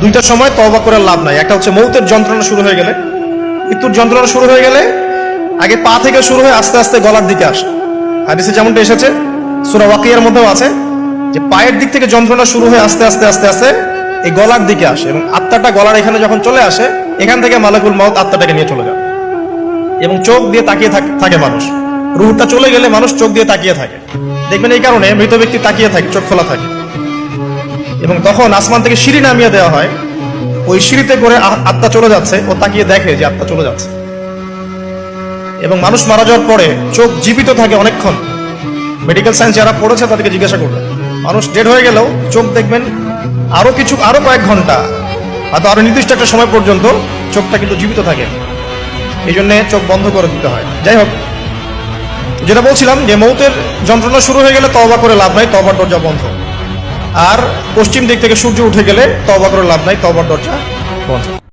দুইটা সময় তওবা করে লাভ নাই। একটা হচ্ছে মৌতের যন্ত্রণা শুরু হয়ে গেলে, মৃত্যুর যন্ত্রণা শুরু হয়ে গেলে আগে পা থেকে শুরু হয়ে আস্তে আস্তে গলার দিকে আসে। হাদিসে যেমনটা এসেছে, সূরা ওয়াকিয়ার মধ্যেও আছে যে পায়ের দিক থেকে যন্ত্রণা শুরু হয়ে আস্তে আস্তে আস্তে আস্তে এই গলার দিকে আসে, এবং আত্মাটা গলার এখানে যখন চলে আসে, এখান থেকে মালাকুল মউত আত্মাটাকে নিয়ে চলে যায়। এবং চোখ দিয়ে তাকিয়ে থাকে মানুষ, রূহটা চলে গেলে মানুষ চোখ দিয়ে তাকিয়ে থাকে। দেখবেন এই কারণে মৃত ব্যক্তি তাকিয়ে থাকে, চোখ খোলা থাকে। এবং তখন আসমান থেকে সিঁড়ি নামিয়ে দেওয়া হয়, ওই সিঁড়িতে করে আত্মা চলে যাচ্ছে, ও তাকিয়ে দেখে যে আত্মা চলে যাচ্ছে। এবং মানুষ মারা যাওয়ার পরে চোখ জীবিত থাকে অনেকক্ষণ। মেডিকেল সায়েন্স যারা পড়েছে তাদেরকে জিজ্ঞাসা করবেন, মানুষ ডেড হয়ে গেলেও চোখ দেখবেন আরো কয়েক ঘন্টা, হয়তো আরো নির্দিষ্ট একটা সময় পর্যন্ত চোখটা কিন্তু জীবিত থাকে। এই জন্য চোখ বন্ধ করে দিতে হয়। যাই হোক, যেটা বলছিলাম যে মৌতের যন্ত্রণা শুরু হয়ে গেলে তওবা করে লাভ নাই, তওবার দরজা বন্ধ। আর পশ্চিম দিক থেকে সূর্য উঠে গেলে তওবা করে লাভ নাই, তওবার দরজা বন্ধ।